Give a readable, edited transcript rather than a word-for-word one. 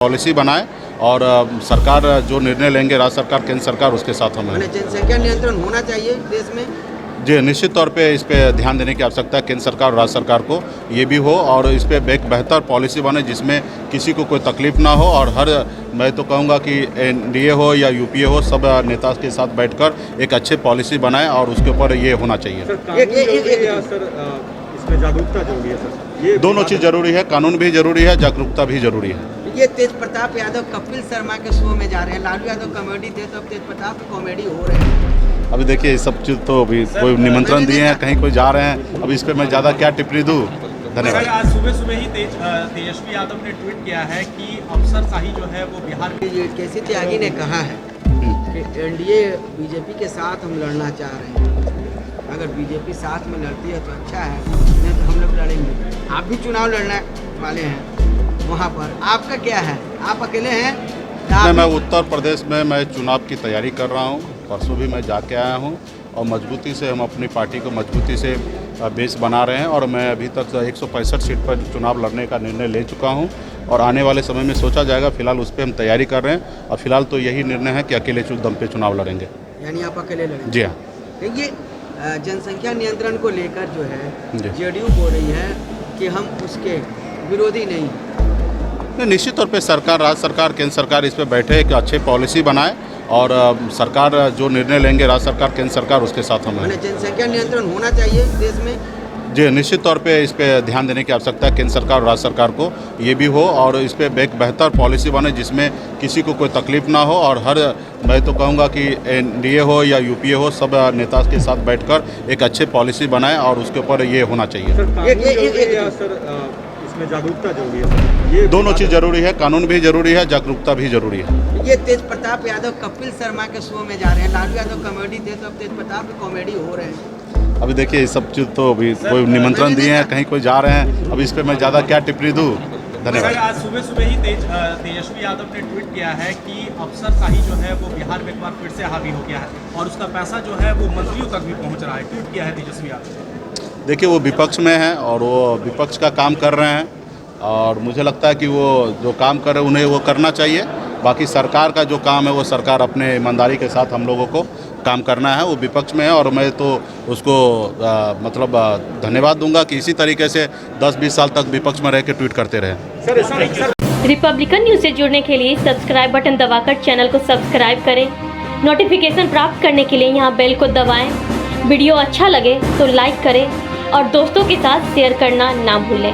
Policy बनाए और सरकार जो निर्णय लेंगे, राज्य सरकार केंद्र सरकार, उसके साथ हम हैं। जनसंख्या नियंत्रण होना चाहिए देश में। जी, निश्चित तौर पे इस पे ध्यान देने की आवश्यकता है केंद्र सरकार और राज्य सरकार को, ये भी हो और इस पे एक बेहतर पॉलिसी बने जिसमें किसी को कोई तकलीफ ना हो और मैं तो कहूँगा कि एनडीए हो या यूपीए हो, सब नेता के साथ बैठकर एक अच्छे पॉलिसी बनाए और उसके ऊपर ये होना चाहिए। इसमें जागरूकता जरूरी है सर, ये दोनों चीज़ जरूरी है, कानून भी जरूरी है, जागरूकता भी जरूरी है। ये तेज प्रताप यादव कपिल शर्मा के शो में जा रहे हैं। लालू यादव कॉमेडी थे, तो अब तेज प्रताप की कॉमेडी हो रहे हैं। अभी देखिए, सब चीज़ तो अभी कोई निमंत्रण दिए हैं, कहीं कोई जा रहे हैं, अब इस पर मैं ज़्यादा क्या टिप्पणी दूँ। धन्यवाद। आज सुबह सुबह ही तेजस्वी यादव ने ट्वीट किया है कि अफसरशाही जो है वो बिहार में। ये केसी त्यागी ने कहा है कि एनडीए बीजेपी के साथ हम लड़ना चाह रहे हैं। अगर बीजेपी साथ में लड़ती है तो अच्छा है, नहीं तो हम लोग लड़ेंगे। आप भी चुनाव लड़ने वाले हैं वहाँ पर, आपका क्या है? आप अकेले हैं? मैं उत्तर प्रदेश में मैं चुनाव की तैयारी कर रहा हूँ। परसों भी मैं जाके आया हूँ और मजबूती से हम अपनी पार्टी को मजबूती से बेस बना रहे हैं और मैं अभी तक 165 सीट पर चुनाव लड़ने का निर्णय ले चुका हूँ और आने वाले समय में सोचा जाएगा। फिलहाल उस पर हम तैयारी कर रहे हैं और फिलहाल तो यही निर्णय है कि अकेले दम पे चुनाव लड़ेंगे। यानी आप अकेले लड़ेंगे? जी हाँ। देखिए, जनसंख्या नियंत्रण को लेकर जो है जेडीयू बोल रही है कि हम उसके विरोधी नहीं। निश्चित तौर पे सरकार, राज्य सरकार, केंद्र सरकार इस पे बैठे एक अच्छे पॉलिसी बनाए और सरकार जो निर्णय लेंगे, राज्य सरकार केंद्र सरकार, उसके साथ हम हैं। जनसंख्या नियंत्रण होना चाहिए देश में। जी, निश्चित तौर पे इस पे ध्यान देने की आवश्यकता है केंद्र सरकार और राज्य सरकार को, ये भी हो और इस पे एक बेहतर पॉलिसी बने जिसमें किसी को कोई तकलीफ ना हो और मैं तो कहूँगा कि एनडीए हो या यूपीए हो, सब नेता के साथ बैठकर एक अच्छे पॉलिसी बनाए और उसके ऊपर ये होना चाहिए। इसमें जागरूकता जरूरी है सर, ये दोनों चीज़ जरूरी है, कानून भी जरूरी है, जागरूकता भी जरूरी है। ये तेज प्रताप यादव कपिल शर्मा के शो में जा रहे हैं। लालू यादव कॉमेडी थे, तो अब तेज प्रताप की कॉमेडी हो रहे हैं। अभी देखिए, सब चीज़ तो अभी कोई निमंत्रण दिए हैं, कहीं कोई जा रहे हैं, अब इस पर मैं ज़्यादा क्या टिप्पणी दूँ। धन्यवाद। आज सुबह सुबह ही तेजस्वी यादव ने ट्वीट किया है कि अफसरशाही जो है वो बिहार में एक बार फिर से हावी हो गया है और उसका पैसा जो है वो मंत्रियों तक भी पहुंच रहा है। ट्वीट किया है तेजस्वी यादव। देखिए, वो विपक्ष में है और वो विपक्ष का काम कर रहे हैं और मुझे लगता है कि वो जो काम कर रहे हैं उन्हें वो करना चाहिए। बाकी सरकार का जो काम है वो सरकार अपने ईमानदारी के साथ हम लोगों को काम करना है। वो विपक्ष में है और मैं तो उसको मतलब धन्यवाद दूंगा कि इसी तरीके से 10-20 साल तक विपक्ष में रह के ट्वीट करते रहे। रिपब्लिकन न्यूज़ से जुड़ने के लिए सब्सक्राइब बटन दबाकर चैनल को सब्सक्राइब करें। नोटिफिकेशन प्राप्त करने के लिए यहाँ बेल को दबाएं। वीडियो अच्छा लगे तो लाइक करें और दोस्तों के साथ शेयर करना ना भूलें।